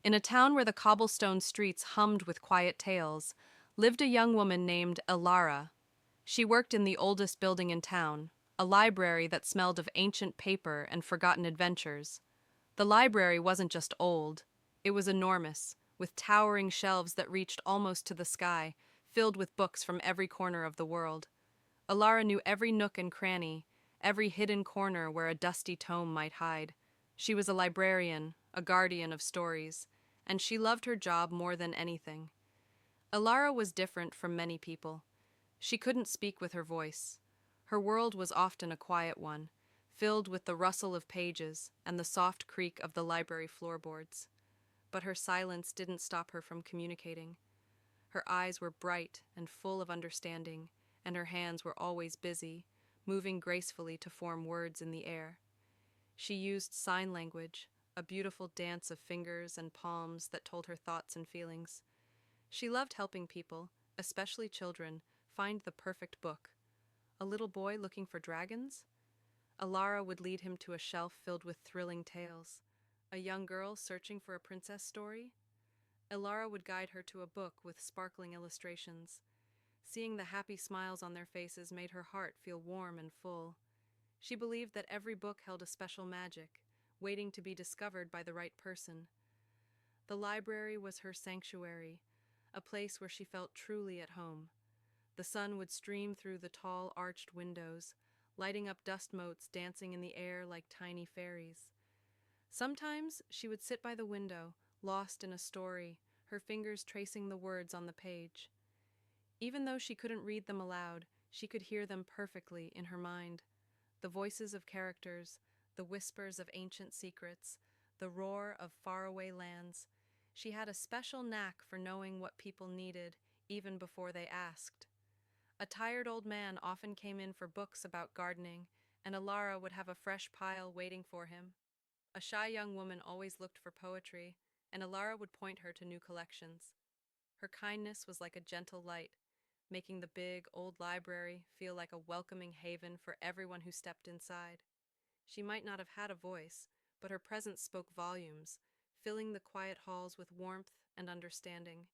In a town where the cobblestone streets hummed with quiet tales, lived a young woman named Elara. She worked in the oldest building in town, a library that smelled of ancient paper and forgotten adventures. The library wasn't just old, it was enormous, with towering shelves that reached almost to the sky, filled with books from every corner of the world. Elara knew every nook and cranny, every hidden corner where a dusty tome might hide. She was a librarian, a guardian of stories, and she loved her job more than anything. Elara was different from many people. She couldn't speak with her voice. Her world was often a quiet one, filled with the rustle of pages and the soft creak of the library floorboards. But her silence didn't stop her from communicating. Her eyes were bright and full of understanding, and her hands were always busy, moving gracefully to form words in the air. She used sign language, a beautiful dance of fingers and palms that told her thoughts and feelings. She loved helping people, especially children, find the perfect book. A little boy looking for dragons? Elara would lead him to a shelf filled with thrilling tales. A young girl searching for a princess story? Elara would guide her to a book with sparkling illustrations. Seeing the happy smiles on their faces made her heart feel warm and full. She believed that every book held a special magic, waiting to be discovered by the right person. The library was her sanctuary, a place where she felt truly at home. The sun would stream through the tall, arched windows, lighting up dust motes dancing in the air like tiny fairies. Sometimes she would sit by the window, lost in a story, her fingers tracing the words on the page. Even though she couldn't read them aloud, she could hear them perfectly in her mind. The voices of characters, the whispers of ancient secrets, the roar of faraway lands. She had a special knack for knowing what people needed, even before they asked. A tired old man often came in for books about gardening, and Elara would have a fresh pile waiting for him. A shy young woman always looked for poetry, and Elara would point her to new collections. Her kindness was like a gentle light, making the big, old library feel like a welcoming haven for everyone who stepped inside. She might not have had a voice, but her presence spoke volumes, filling the quiet halls with warmth and understanding.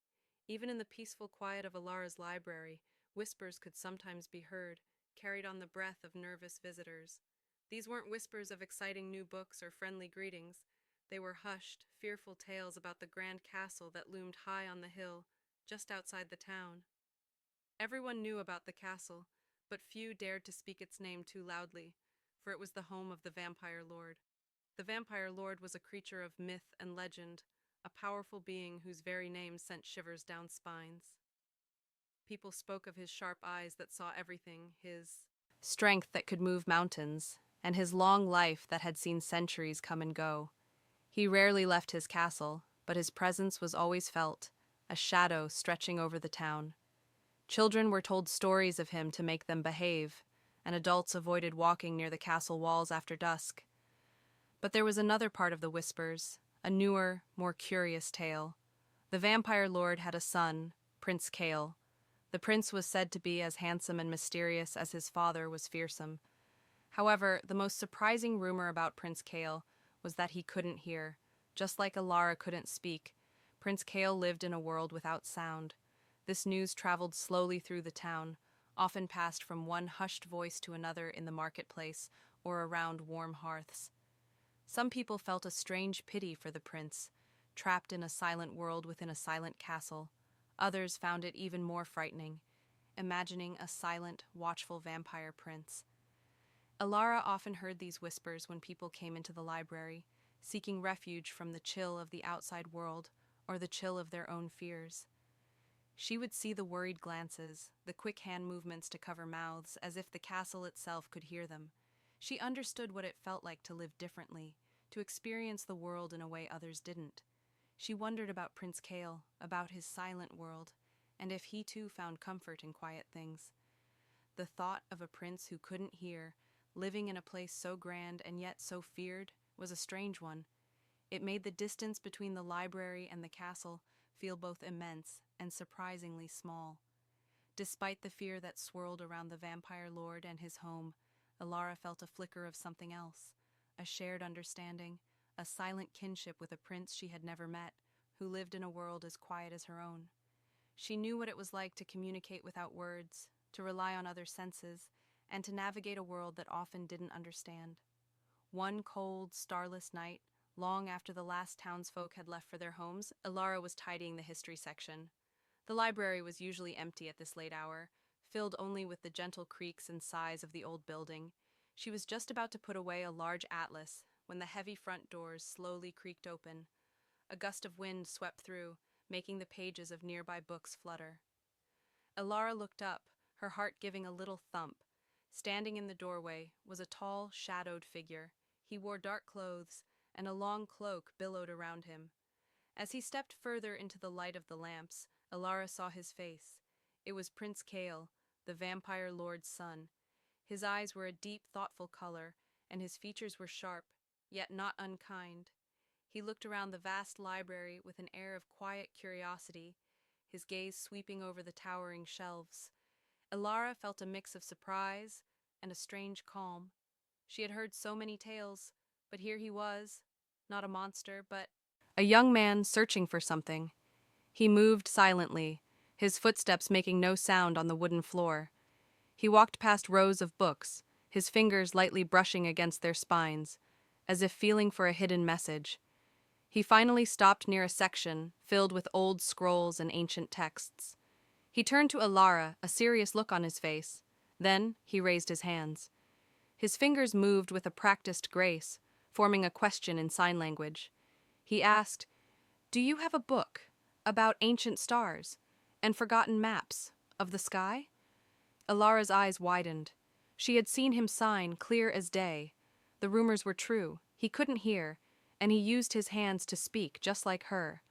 Even in the peaceful quiet of Alara's library, whispers could sometimes be heard, carried on the breath of nervous visitors. These weren't whispers of exciting new books or friendly greetings. They were hushed, fearful tales about the grand castle that loomed high on the hill, just outside the town. Everyone knew about the castle, but few dared to speak its name too loudly, for it was the home of the Vampire Lord. The Vampire Lord was a creature of myth and legend, a powerful being whose very name sent shivers down spines. People spoke of his sharp eyes that saw everything, his strength that could move mountains, and his long life that had seen centuries come and go. He rarely left his castle, but his presence was always felt, a shadow stretching over the town. Children were told stories of him to make them behave, and adults avoided walking near the castle walls after dusk. But there was another part of the whispers, a newer, more curious tale. The Vampire Lord had a son, Prince Kale. The prince was said to be as handsome and mysterious as his father was fearsome. However, the most surprising rumor about Prince Kale was that he couldn't hear. Just like Elara couldn't speak, Prince Kale lived in a world without sound. This news traveled slowly through the town, often passed from one hushed voice to another in the marketplace or around warm hearths. Some people felt a strange pity for the prince, trapped in a silent world within a silent castle. Others found it even more frightening, imagining a silent, watchful vampire prince. Elara often heard these whispers when people came into the library, seeking refuge from the chill of the outside world or the chill of their own fears. She would see the worried glances, the quick hand movements to cover mouths, as if the castle itself could hear them. She understood what it felt like to live differently, to experience the world in a way others didn't. She wondered about Prince Kale, about his silent world, and if he too found comfort in quiet things. The thought of a prince who couldn't hear, living in a place so grand and yet so feared, was a strange one. It made the distance between the library and the castle feel both immense and surprisingly small. Despite the fear that swirled around the Vampire Lord and his home, Elara felt a flicker of something else, a shared understanding, a silent kinship with a prince she had never met, who lived in a world as quiet as her own. She knew what it was like to communicate without words, to rely on other senses, and to navigate a world that often didn't understand. One cold, starless night, long after the last townsfolk had left for their homes, Ilara was tidying the history section. The library was usually empty at this late hour, filled only with the gentle creaks and sighs of the old building. She was just about to put away a large atlas when the heavy front doors slowly creaked open. A gust of wind swept through, making the pages of nearby books flutter. Ilara looked up, her heart giving a little thump. Standing in the doorway was a tall, shadowed figure. He wore dark clothes, and a long cloak billowed around him. As he stepped further into the light of the lamps, Ilara saw his face. It was Prince Kale, the vampire lord's son. His eyes were a deep, thoughtful color, and his features were sharp, yet not unkind. He looked around the vast library with an air of quiet curiosity, his gaze sweeping over the towering shelves. Ilara felt a mix of surprise and a strange calm. She had heard so many tales, but here he was, not a monster, but a young man searching for something. He moved silently, his footsteps making no sound on the wooden floor. He walked past rows of books, his fingers lightly brushing against their spines, as if feeling for a hidden message. He finally stopped near a section filled with old scrolls and ancient texts. He turned to Ilara, a serious look on his face. Then he raised his hands. His fingers moved with a practiced grace, forming a question in sign language. He asked, "Do you have a book about ancient stars and forgotten maps of the sky?" Ilara's eyes widened. She had seen him sign clear as day. The rumors were true. He couldn't hear, and he used his hands to speak just like her.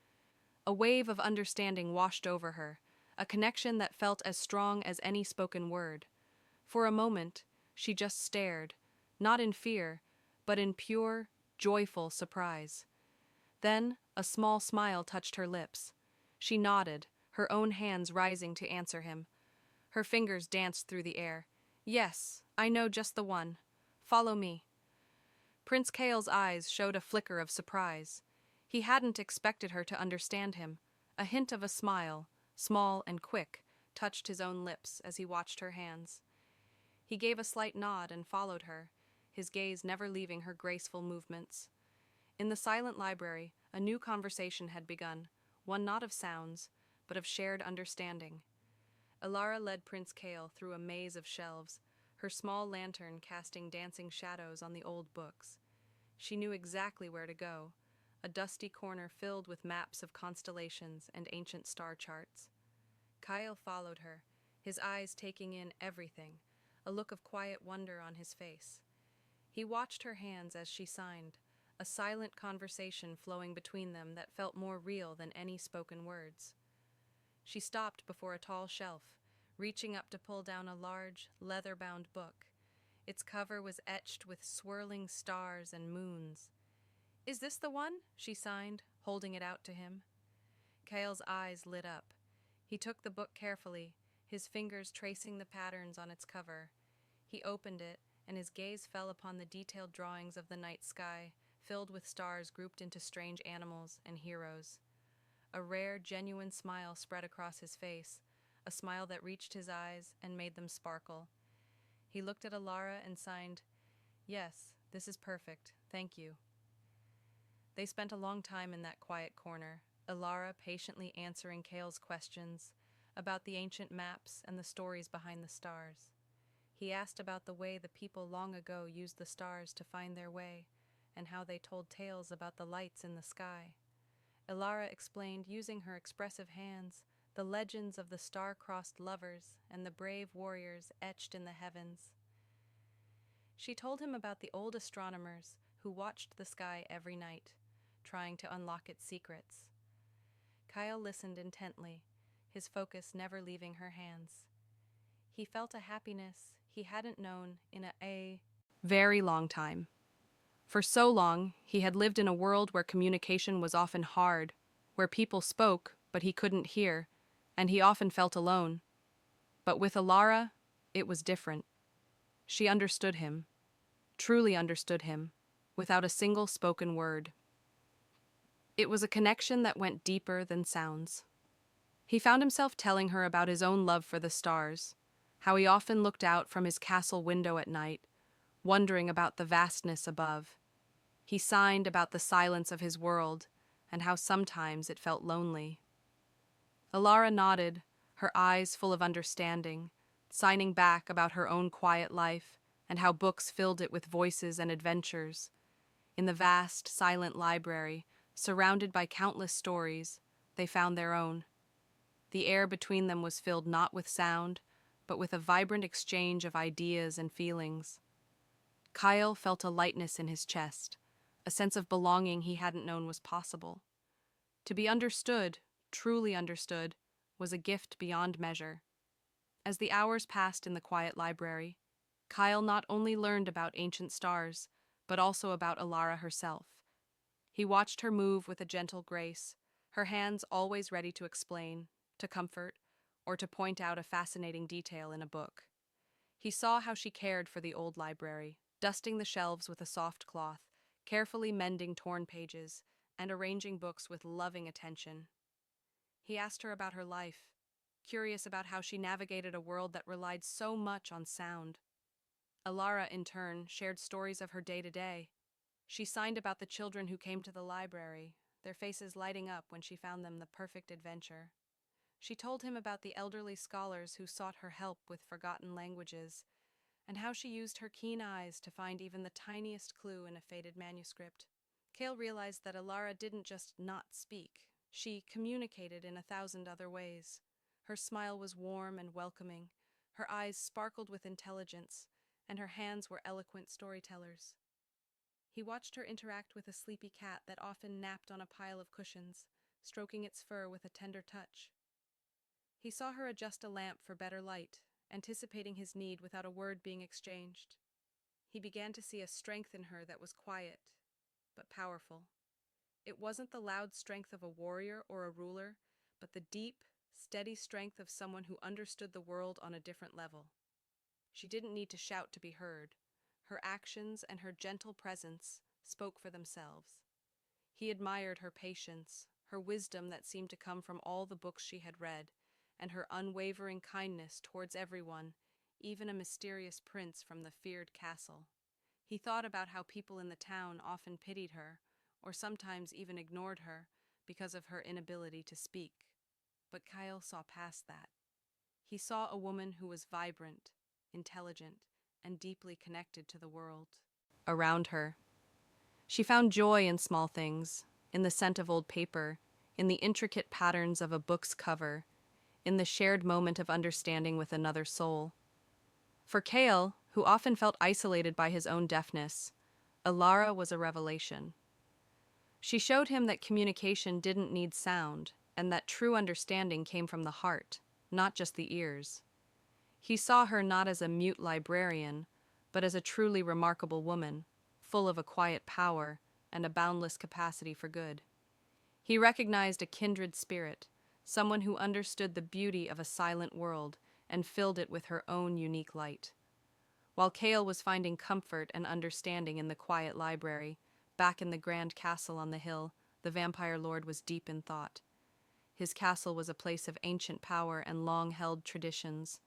A wave of understanding washed over her, a connection that felt as strong as any spoken word. For a moment, she just stared, not in fear, but in pure, joyful surprise. Then, a small smile touched her lips. She nodded, her own hands rising to answer him. Her fingers danced through the air. "Yes, I know just the one. Follow me." Prince Kale's eyes showed a flicker of surprise. He hadn't expected her to understand him. A hint of a smile, small and quick, touched his own lips as he watched her hands. He gave a slight nod and followed her, his gaze never leaving her graceful movements. In the silent library, a new conversation had begun, one not of sounds, but of shared understanding. Ilara led Prince Kale through a maze of shelves, her small lantern casting dancing shadows on the old books. She knew exactly where to go, a dusty corner filled with maps of constellations and ancient star charts. Kyle followed her, his eyes taking in everything, a look of quiet wonder on his face. He watched her hands as she signed, a silent conversation flowing between them that felt more real than any spoken words. She stopped before a tall shelf, reaching up to pull down a large, leather-bound book. Its cover was etched with swirling stars and moons. "Is this the one?" she signed, holding it out to him. Kale's eyes lit up. He took the book carefully, his fingers tracing the patterns on its cover. He opened it, and his gaze fell upon the detailed drawings of the night sky, filled with stars grouped into strange animals and heroes. A rare, genuine smile spread across his face, a smile that reached his eyes and made them sparkle. He looked at Ilara and signed, "Yes, this is perfect, thank you." They spent a long time in that quiet corner, Ilara patiently answering Kale's questions about the ancient maps and the stories behind the stars. He asked about the way the people long ago used the stars to find their way, and how they told tales about the lights in the sky. Ilara explained, using her expressive hands, the legends of the star-crossed lovers and the brave warriors etched in the heavens. She told him about the old astronomers who watched the sky every night, trying to unlock its secrets. Kyle listened intently, his focus never leaving her hands. He felt a happiness he hadn't known in a very long time. For so long, he had lived in a world where communication was often hard, where people spoke, but he couldn't hear, and he often felt alone. But with Ilara, it was different. She understood him, truly understood him, without a single spoken word. It was a connection that went deeper than sounds. He found himself telling her about his own love for the stars, how he often looked out from his castle window at night, wondering about the vastness above. He sighed about the silence of his world and how sometimes it felt lonely. Alara nodded, her eyes full of understanding, signing back about her own quiet life and how books filled it with voices and adventures. In the vast, silent library, surrounded by countless stories, they found their own. The air between them was filled not with sound, but with a vibrant exchange of ideas and feelings. Kyle felt a lightness in his chest, a sense of belonging he hadn't known was possible. To be understood, truly understood, was a gift beyond measure. As the hours passed in the quiet library, Kyle not only learned about ancient stars, but also about Alara herself. He watched her move with a gentle grace, her hands always ready to explain, to comfort, or to point out a fascinating detail in a book. He saw how she cared for the old library, dusting the shelves with a soft cloth, carefully mending torn pages, and arranging books with loving attention. He asked her about her life, curious about how she navigated a world that relied so much on sound. Alara, in turn, shared stories of her day-to-day. She signed about the children who came to the library, their faces lighting up when she found them the perfect adventure. She told him about the elderly scholars who sought her help with forgotten languages, and how she used her keen eyes to find even the tiniest clue in a faded manuscript. Cale realized that Alara didn't just not speak. She communicated in 1,000 other ways. Her smile was warm and welcoming, her eyes sparkled with intelligence, and her hands were eloquent storytellers. He watched her interact with a sleepy cat that often napped on a pile of cushions, stroking its fur with a tender touch. He saw her adjust a lamp for better light, anticipating his need without a word being exchanged. He began to see a strength in her that was quiet, but powerful. It wasn't the loud strength of a warrior or a ruler, but the deep, steady strength of someone who understood the world on a different level. She didn't need to shout to be heard. Her actions and her gentle presence spoke for themselves. He admired her patience, her wisdom that seemed to come from all the books she had read, and her unwavering kindness towards everyone, even a mysterious prince from the feared castle. He thought about how people in the town often pitied her, or sometimes even ignored her, because of her inability to speak. But Kyle saw past that. He saw a woman who was vibrant, intelligent, and deeply connected to the world around her. She found joy in small things, in the scent of old paper, in the intricate patterns of a book's cover, in the shared moment of understanding with another soul. For Cale, who often felt isolated by his own deafness, Alara was a revelation. She showed him that communication didn't need sound, and that true understanding came from the heart, not just the ears. He saw her not as a mute librarian, but as a truly remarkable woman, full of a quiet power and a boundless capacity for good. He recognized a kindred spirit, someone who understood the beauty of a silent world and filled it with her own unique light. While Cale was finding comfort and understanding in the quiet library, back in the grand castle on the hill, the vampire lord was deep in thought. His castle was a place of ancient power and long-held traditions.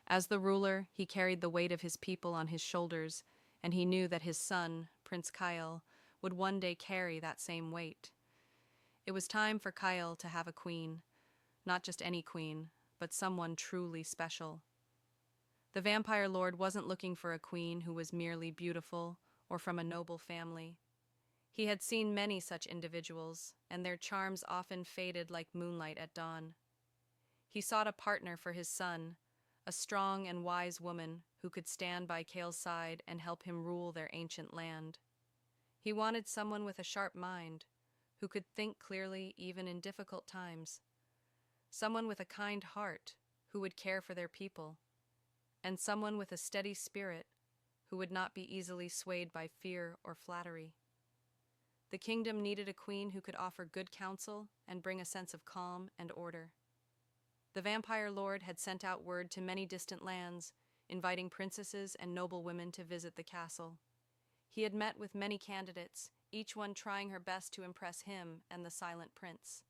As the ruler, he carried the weight of his people on his shoulders, and he knew that his son, Prince Kyle, would one day carry that same weight. It was time for Kyle to have a queen, not just any queen, but someone truly special. The vampire lord wasn't looking for a queen who was merely beautiful or from a noble family. He had seen many such individuals, and their charms often faded like moonlight at dawn. He sought a partner for his son, a strong and wise woman who could stand by Cale's side and help him rule their ancient land. He wanted someone with a sharp mind, who could think clearly even in difficult times. Someone with a kind heart, who would care for their people. And someone with a steady spirit, who would not be easily swayed by fear or flattery. The kingdom needed a queen who could offer good counsel and bring a sense of calm and order. The vampire lord had sent out word to many distant lands, inviting princesses and noble women to visit the castle. He had met with many candidates, each one trying her best to impress him and the silent prince.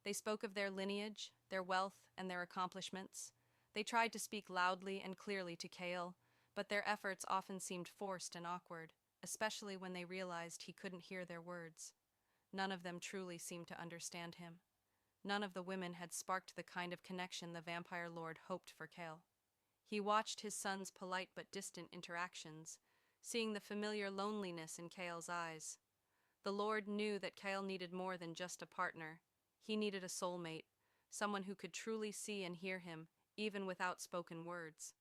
They spoke of their lineage, their wealth, and their accomplishments. They tried to speak loudly and clearly to Kale, but their efforts often seemed forced and awkward, especially when they realized he couldn't hear their words. None of them truly seemed to understand him. None of the women had sparked the kind of connection the vampire lord hoped for Kale. He watched his son's polite but distant interactions, seeing the familiar loneliness in Kale's eyes. The Lord knew that Kale needed more than just a partner. He needed a soulmate, someone who could truly see and hear him, even without spoken words.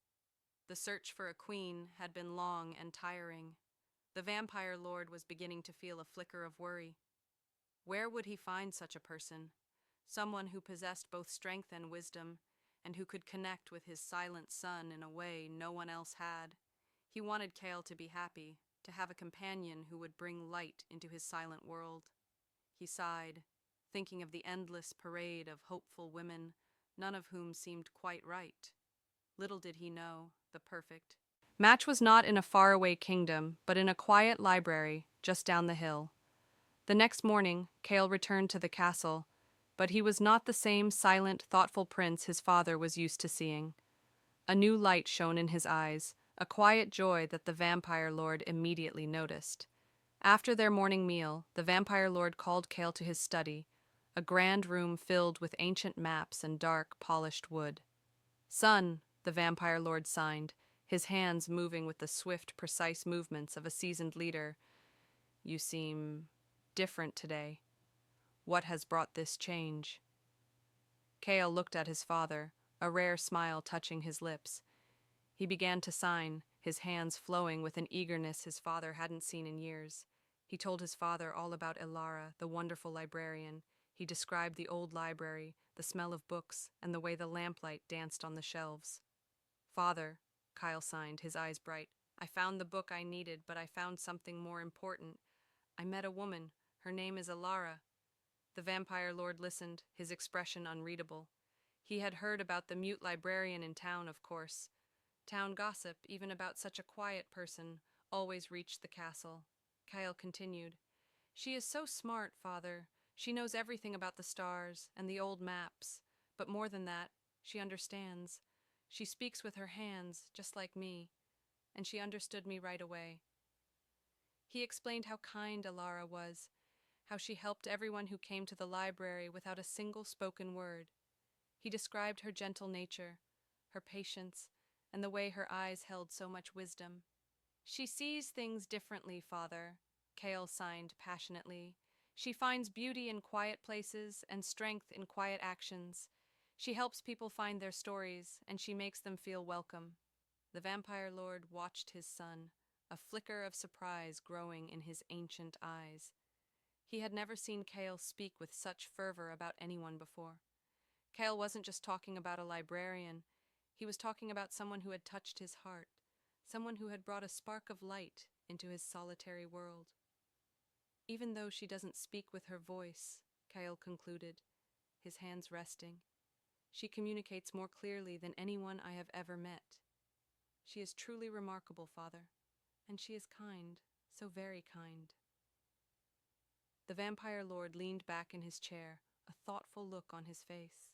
The search for a queen had been long and tiring. The vampire lord was beginning to feel a flicker of worry. Where would he find such a person? Someone who possessed both strength and wisdom, and who could connect with his silent son in a way no one else had. He wanted Kale to be happy, to have a companion who would bring light into his silent world. He sighed, thinking of the endless parade of hopeful women, none of whom seemed quite right. Little did he know, the perfect match was not in a faraway kingdom, but in a quiet library just down the hill. The next morning, Kale returned to the castle, but he was not the same silent, thoughtful prince his father was used to seeing. A new light shone in his eyes, a quiet joy that the vampire lord immediately noticed. After their morning meal, the vampire lord called Kale to his study, a grand room filled with ancient maps and dark, polished wood. "Son," the vampire lord signed, his hands moving with the swift, precise movements of a seasoned leader. "You seem different today. What has brought this change?" Kale looked at his father, a rare smile touching his lips. He began to sign, his hands flowing with an eagerness his father hadn't seen in years. He told his father all about Ilara, the wonderful librarian. He described the old library, the smell of books, and the way the lamplight danced on the shelves. "Father," Kyle signed, his eyes bright, "I found the book I needed, but I found something more important. I met a woman. Her name is Ilara." The vampire lord listened, his expression unreadable. He had heard about the mute librarian in town, of course. Town gossip, even about such a quiet person, always reached the castle. Kyle continued, "She is so smart, father. She knows everything about the stars and the old maps. But more than that, she understands. She speaks with her hands, just like me. And she understood me right away." He explained how kind Ilara was, how she helped everyone who came to the library without a single spoken word. He described her gentle nature, her patience, and the way her eyes held so much wisdom. "She sees things differently, father," Kale signed passionately. "She finds beauty in quiet places and strength in quiet actions. She helps people find their stories, and she makes them feel welcome." The vampire lord watched his son, a flicker of surprise growing in his ancient eyes. He had never seen Kale speak with such fervor about anyone before. Kale wasn't just talking about a librarian. He was talking about someone who had touched his heart, someone who had brought a spark of light into his solitary world. "Even though she doesn't speak with her voice," Kale concluded, his hands resting, "she communicates more clearly than anyone I have ever met. She is truly remarkable, father, and she is kind, so very kind." The vampire lord leaned back in his chair, a thoughtful look on his face.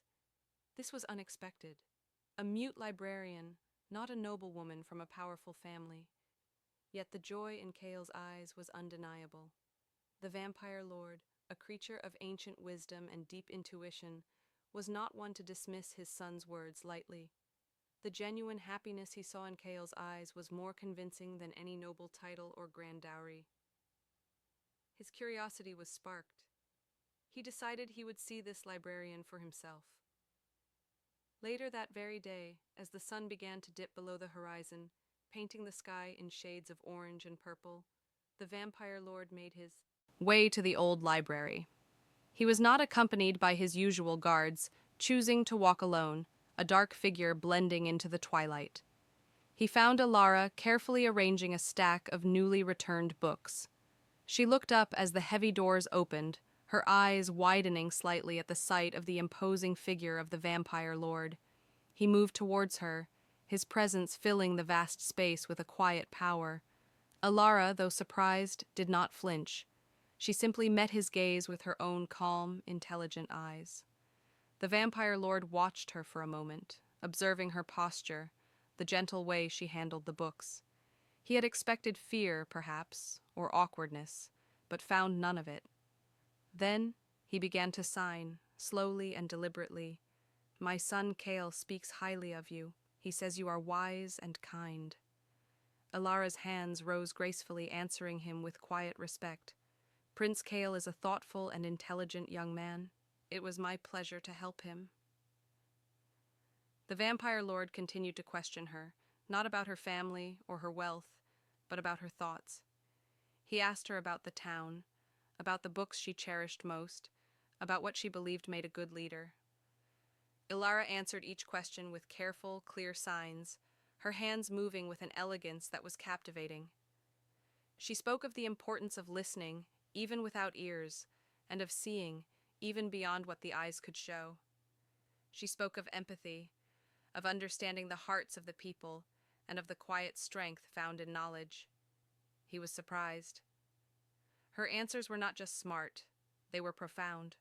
This was unexpected. A mute librarian, not a noblewoman from a powerful family. Yet the joy in Kale's eyes was undeniable. The vampire lord, a creature of ancient wisdom and deep intuition, was not one to dismiss his son's words lightly. The genuine happiness he saw in Kale's eyes was more convincing than any noble title or grand dowry. His curiosity was sparked. He decided he would see this librarian for himself. Later that very day, as the sun began to dip below the horizon, painting the sky in shades of orange and purple, the vampire lord made his way to the old library. He was not accompanied by his usual guards, choosing to walk alone, a dark figure blending into the twilight. He found Ilara carefully arranging a stack of newly returned books. She looked up as the heavy doors opened, her eyes widening slightly at the sight of the imposing figure of the vampire lord. He moved towards her, his presence filling the vast space with a quiet power. Ilara, though surprised, did not flinch. She simply met his gaze with her own calm, intelligent eyes. The vampire lord watched her for a moment, observing her posture, the gentle way she handled the books. He had expected fear, perhaps, or awkwardness, but found none of it. Then he began to sign, slowly and deliberately. "My son Kale speaks highly of you. He says you are wise and kind." Alara's hands rose gracefully, answering him with quiet respect. "Prince Kale is a thoughtful and intelligent young man. It was my pleasure to help him." The vampire lord continued to question her, not about her family or her wealth, but about her thoughts. He asked her about the town, about the books she cherished most, about what she believed made a good leader. Ilara answered each question with careful, clear signs, her hands moving with an elegance that was captivating. She spoke of the importance of listening, even without ears, and of seeing, even beyond what the eyes could show. She spoke of empathy, of understanding the hearts of the people, and of the quiet strength found in knowledge. He was surprised. Her answers were not just smart, they were profound.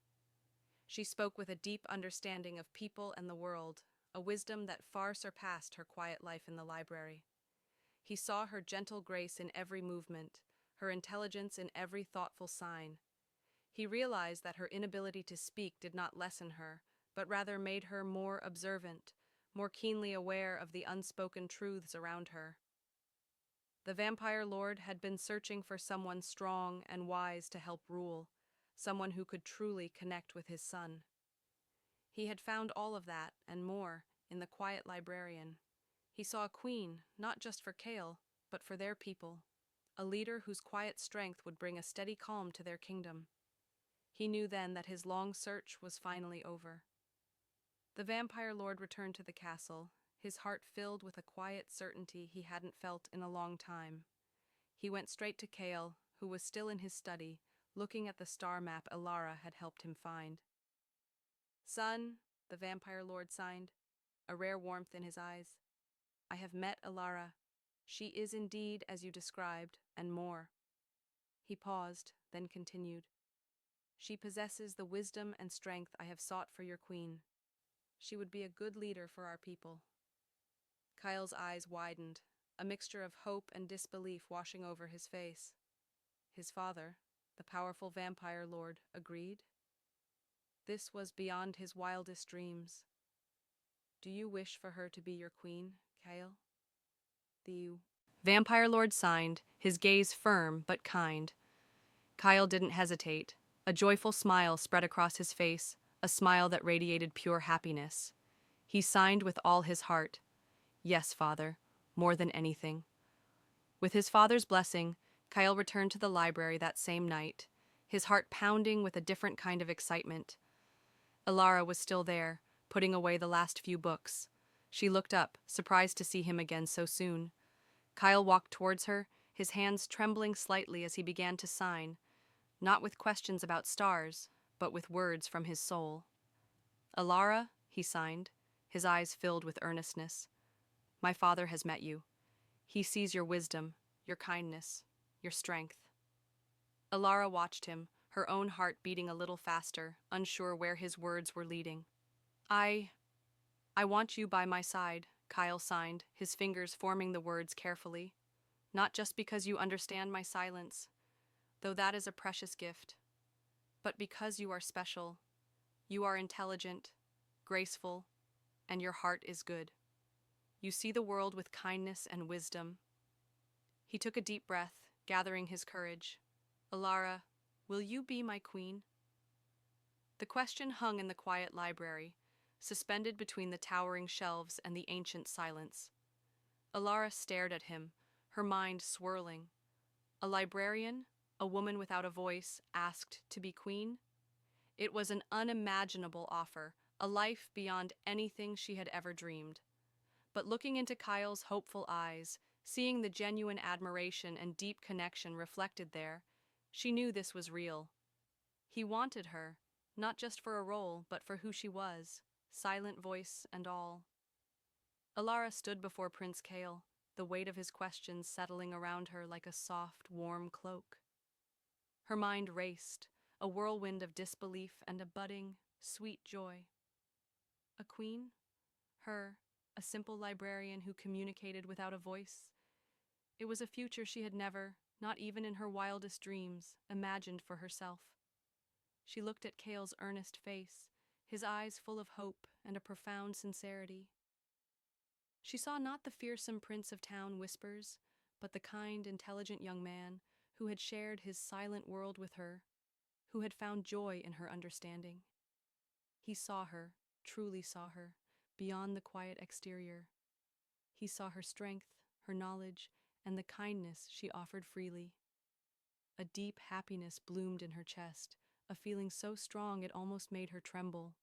She spoke with a deep understanding of people and the world, a wisdom that far surpassed her quiet life in the library. He saw her gentle grace in every movement, her intelligence in every thoughtful sign. He realized that her inability to speak did not lessen her, but rather made her more observant, more keenly aware of the unspoken truths around her. The vampire lord had been searching for someone strong and wise to help rule, someone who could truly connect with his son. He had found all of that, and more, in the quiet librarian. He saw a queen, not just for Kale, but for their people, a leader whose quiet strength would bring a steady calm to their kingdom. He knew then that his long search was finally over. The vampire lord returned to the castle, his heart filled with a quiet certainty he hadn't felt in a long time. He went straight to Kale, who was still in his study, looking at the star map Ilara had helped him find. "Son," the vampire lord signed, a rare warmth in his eyes, "I have met Ilara. She is indeed as you described, and more." He paused, then continued. "She possesses the wisdom and strength I have sought for your queen. She would be a good leader for our people." Kyle's eyes widened, a mixture of hope and disbelief washing over his face. His father, the powerful vampire lord, agreed. This was beyond his wildest dreams. "Do you wish for her to be your queen, Kyle?" The vampire lord signed, his gaze firm but kind. Kyle didn't hesitate. A joyful smile spread across his face, a smile that radiated pure happiness. He signed with all his heart. "Yes, father, more than anything." With his father's blessing, Kyle returned to the library that same night, his heart pounding with a different kind of excitement. Ilara was still there, putting away the last few books. She looked up, surprised to see him again so soon. Kyle walked towards her, his hands trembling slightly as he began to sign, not with questions about stars, but with words from his soul. "Ilara," he signed, his eyes filled with earnestness, "my father has met you. He sees your wisdom, your kindness, your strength." Ilara watched him, her own heart beating a little faster, unsure where his words were leading. I want you by my side," Kyle signed, his fingers forming the words carefully. "Not just because you understand my silence, though that is a precious gift, but because you are special. You are intelligent, graceful, and your heart is good. You see the world with kindness and wisdom." He took a deep breath, gathering his courage. "Ilara, will you be my queen?" The question hung in the quiet library, suspended between the towering shelves and the ancient silence. Ilara stared at him, her mind swirling. A librarian, a woman without a voice, asked to be queen? It was an unimaginable offer, a life beyond anything she had ever dreamed. But looking into Kyle's hopeful eyes, seeing the genuine admiration and deep connection reflected there, she knew this was real. He wanted her, not just for a role, but for who she was, silent voice and all. Ilara stood before Prince Kale, the weight of his questions settling around her like a soft, warm cloak. Her mind raced, a whirlwind of disbelief and a budding, sweet joy. A queen? Her, a simple librarian who communicated without a voice? It was a future she had never, not even in her wildest dreams, imagined for herself. She looked at Cale's earnest face, his eyes full of hope and a profound sincerity. She saw not the fearsome prince of town whispers, but the kind, intelligent young man who had shared his silent world with her, who had found joy in her understanding. He saw her, truly saw her, beyond the quiet exterior. He saw her strength, her knowledge, and the kindness she offered freely. A deep happiness bloomed in her chest, a feeling so strong it almost made her tremble.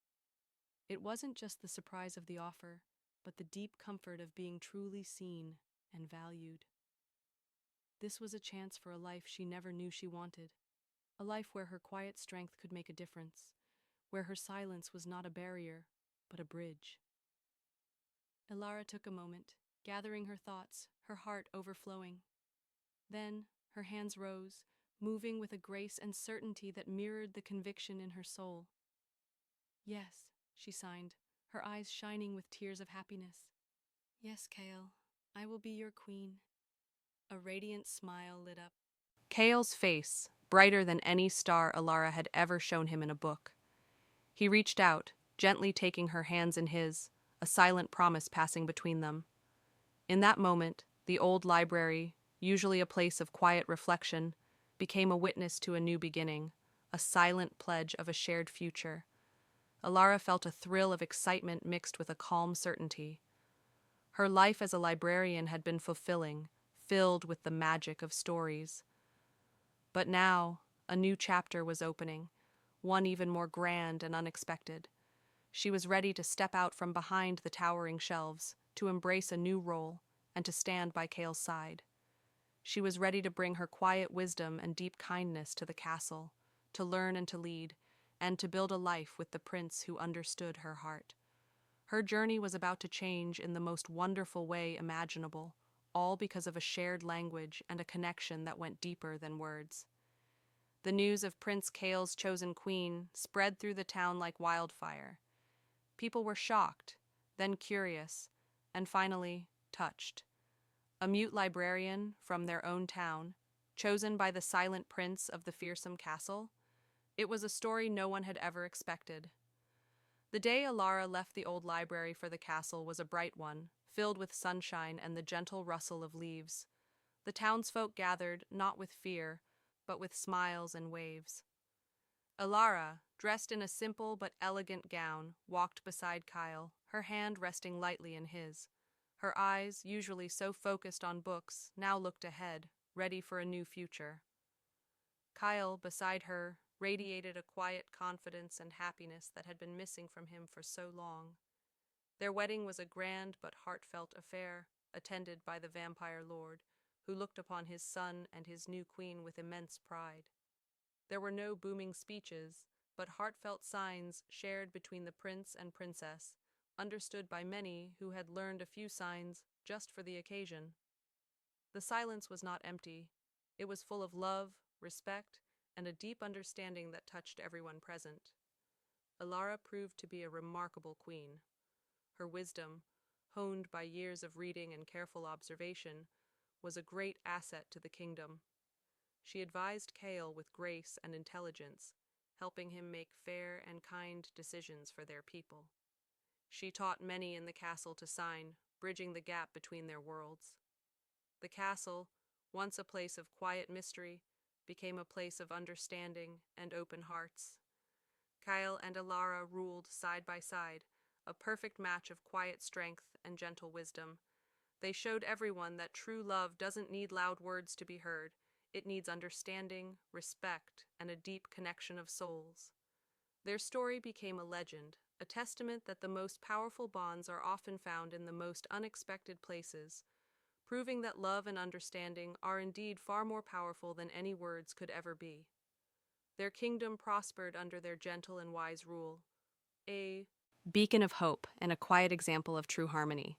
It wasn't just the surprise of the offer, but the deep comfort of being truly seen and valued. This was a chance for a life she never knew she wanted, a life where her quiet strength could make a difference, where her silence was not a barrier, but a bridge. Elara took a moment, gathering her thoughts, her heart overflowing. Then, her hands rose, moving with a grace and certainty that mirrored the conviction in her soul. "Yes," she signed, her eyes shining with tears of happiness. "Yes, Cale, I will be your queen." A radiant smile lit up Cale's face, brighter than any star Elara had ever shown him in a book. He reached out, gently taking her hands in his, a silent promise passing between them. In that moment, the old library, usually a place of quiet reflection, became a witness to a new beginning, a silent pledge of a shared future. Elara felt a thrill of excitement mixed with a calm certainty. Her life as a librarian had been fulfilling, filled with the magic of stories. But now, a new chapter was opening, one even more grand and unexpected. She was ready to step out from behind the towering shelves, to embrace a new role, and to stand by Cale's side. She was ready to bring her quiet wisdom and deep kindness to the castle, to learn and to lead, and to build a life with the prince who understood her heart. Her journey was about to change in the most wonderful way imaginable, all because of a shared language and a connection that went deeper than words. The news of Prince Cale's chosen queen spread through the town like wildfire. People were shocked, then curious, and finally touched. A mute librarian from their own town, chosen by the silent prince of the fearsome castle. It was a story no one had ever expected. The day Elara left the old library for the castle was a bright one, filled with sunshine and the gentle rustle of leaves. The townsfolk gathered, not with fear, but with smiles and waves. Elara, dressed in a simple but elegant gown, walked beside Kyle, her hand resting lightly in his. Her eyes, usually so focused on books, now looked ahead, ready for a new future. Kyle, beside her, radiated a quiet confidence and happiness that had been missing from him for so long. Their wedding was a grand but heartfelt affair, attended by the vampire lord, who looked upon his son and his new queen with immense pride. There were no booming speeches, but heartfelt signs shared between the prince and princess, understood by many who had learned a few signs just for the occasion. The silence was not empty. It was full of love, respect, and a deep understanding that touched everyone present. Elara proved to be a remarkable queen. Her wisdom, honed by years of reading and careful observation, was a great asset to the kingdom. She advised Cale with grace and intelligence, helping him make fair and kind decisions for their people. She taught many in the castle to sign, bridging the gap between their worlds. The castle, once a place of quiet mystery, became a place of understanding and open hearts. Kyle and Elara ruled side by side, a perfect match of quiet strength and gentle wisdom. They showed everyone that true love doesn't need loud words to be heard. It needs understanding, respect, and a deep connection of souls. Their story became a legend, a testament that the most powerful bonds are often found in the most unexpected places, proving that love and understanding are indeed far more powerful than any words could ever be. Their kingdom prospered under their gentle and wise rule, a beacon of hope and a quiet example of true harmony.